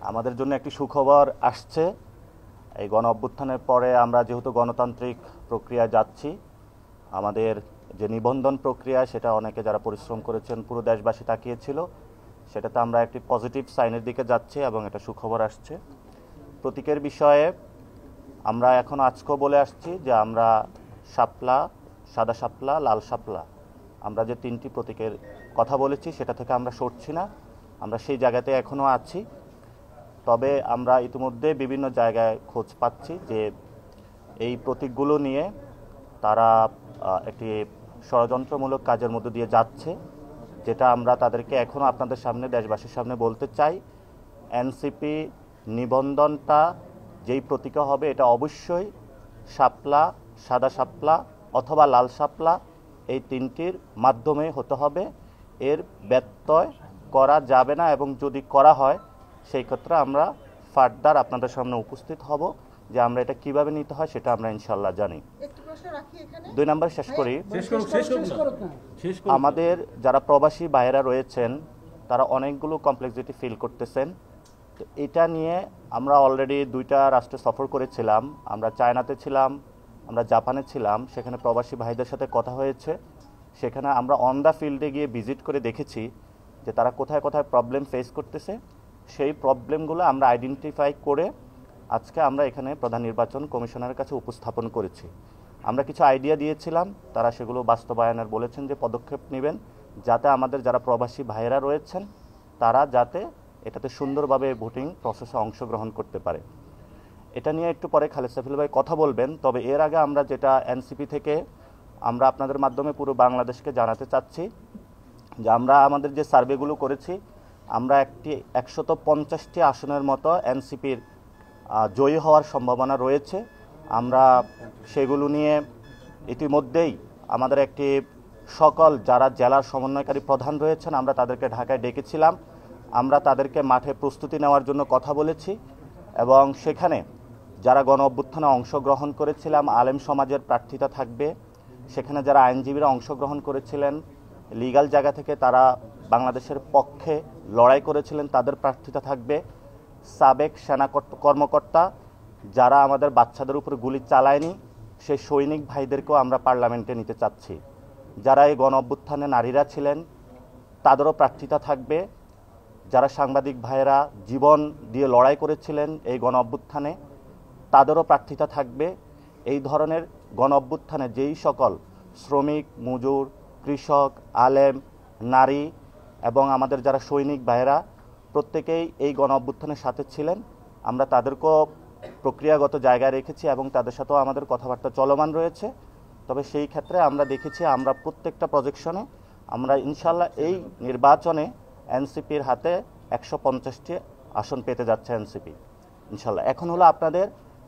আমাদের জন্য একটি সুখবর আসছে। এই গণ অভ্যুত্থানের পরে আমরা যেহেতু গণতান্ত্রিক প্রক্রিয়া যাচ্ছি, আমাদের যে নিবন্ধন প্রক্রিয়া সেটা অনেকে যারা পরিশ্রম করেছেন পুরো দেশবাসী তাকিয়েছিল, সেটাতে আমরা একটি পজিটিভ সাইনের দিকে যাচ্ছি এবং এটা সুখবর আসছে। প্রতীকের বিষয়ে আমরা এখন আজকেও বলে আসছি যে আমরা শাপলা, সাদা শাপলা, লাল শাপলা, আমরা যে তিনটি প্রতীকের কথা বলেছি সেটা থেকে আমরা সরছি না, আমরা সেই জায়গাতে এখনও আছি। তবে আমরা ইতিমধ্যে বিভিন্ন জায়গায় খোঁজ পাচ্ছি যে এই প্রতীকগুলো নিয়ে তারা একটি ষড়যন্ত্রমূলক কাজের মধ্য দিয়ে যাচ্ছে, যেটা আমরা তাদেরকে এখনও আপনাদের সামনে, দেশবাসীর সামনে বলতে চাই। এনসিপি নিবন্ধনটা যেই প্রতীকে হবে এটা অবশ্যই শাপলা, সাদা শাপলা অথবা লাল শাপলা, এই তিনটির মাধ্যমে হতে হবে। এর ব্যত্যয় করা যাবে না, এবং যদি করা হয় সেই ক্ষেত্রে আমরা ফার্দার আপনাদের সামনে উপস্থিত হব যে আমরা এটা কিভাবে নিতে হয় সেটা আমরা ইনশাল্লাহ জানি। 2 নম্বর শেষ করি। আমাদের যারা প্রবাসী ভাইয়েরা রয়েছেন তারা অনেকগুলো কমপ্লেক্সিটি ফিল করতেছেন। তো এটা নিয়ে আমরা অলরেডি 2টা রাষ্ট্রে সফর করেছিলাম। আমরা চায়নাতে ছিলাম, আমরা জাপানে ছিলাম। সেখানে প্রবাসী ভাইদের সাথে কথা হয়েছে। সেখানে আমরা অন দ্য ফিল্ডে গিয়ে ভিজিট করে দেখেছি যে তারা কোথায় কোথায় প্রবলেম ফেস করতেছে। সেই প্রবলেমগুলো আমরা আইডেন্টিফাই করে আজকে আমরা এখানে প্রধান নির্বাচন কমিশনারের কাছে উপস্থাপন করেছি। আমরা কিছু আইডিয়া দিয়েছিলাম, তারা সেগুলো বাস্তবায়নের বলেছেন যে পদক্ষেপ নেবেন, যাতে আমাদের যারা প্রবাসী ভাইয়েরা রয়েছেন তারা যাতে এটাতে সুন্দরভাবে ভোটিং প্রসেসে অংশগ্রহণ করতে পারে। এটা নিয়ে একটু পরে খালেদ সাইফুল ভাই কথা বলবেন। তবে এর আগে আমরা যেটা এনসিপি থেকে আমরা আপনাদের মাধ্যমে পুরো বাংলাদেশকে জানাতে চাচ্ছি যে আমরা আমাদের যে সার্ভেগুলো করেছি, আমরা 150টি আসনের মতো এনসিপির জয়ী হওয়ার সম্ভাবনা রয়েছে। আমরা সেগুলো নিয়ে ইতিমধ্যেই আমাদের একটি সকল যারা জেলার সমন্বয়কারী প্রধান রয়েছেন আমরা তাদেরকে ঢাকায় ডেকেছিলাম। আমরা তাদেরকে মাঠে প্রস্তুতি নেওয়ার জন্য কথা বলেছি, এবং সেখানে যারা গণ অভ্যুত্থানে অংশগ্রহণ করেছিলাম আলেম সমাজের প্রার্থিতা থাকবে। সেখানে যারা আইনজীবীরা অংশগ্রহণ করেছিলেন লিগ্যাল জায়গা থেকে, তারা বাংলাদেশের পক্ষে লড়াই করেছিলেন, তাদের প্রার্থিতা থাকবে। সাবেক সেনা কর্মকর্তা যারা আমাদের বাচ্চাদের উপর গুলি চালায়নি সেই সৈনিক ভাইদেরকেও আমরা পার্লামেন্টে নিতে চাচ্ছি। যারা এই গণ অভ্যুত্থানে নারীরা ছিলেন তাদেরও প্রার্থিতা থাকবে। যারা সাংবাদিক ভাইয়েরা জীবন দিয়ে লড়াই করেছিলেন এই গণ অভ্যুত্থানে তাদেরও প্রার্থিতা থাকবে। এই ধরনের গণ অভ্যুত্থানে যেই সকল শ্রমিক, মজুর, কৃষক, আলেম, নারী এবং আমাদের যারা সৈনিক ভাইয়েরা প্রত্যেকেই এই গণ অভ্যুত্থানের সাথে ছিলেন, আমরা তাদেরকেও প্রক্রিয়াগত জায়গায় রেখেছি এবং তাদের সাথেও আমাদের কথাবার্তা চলমান রয়েছে। তবে সেই ক্ষেত্রে আমরা দেখেছি আমরা প্রত্যেকটা প্রজেকশনে আমরা ইনশাল্লাহ এই নির্বাচনে এনসিপির হাতে 150টি আসন পেতে যাচ্ছে এনসিপি ইনশাল্লাহ। এখন হলো আপনাদের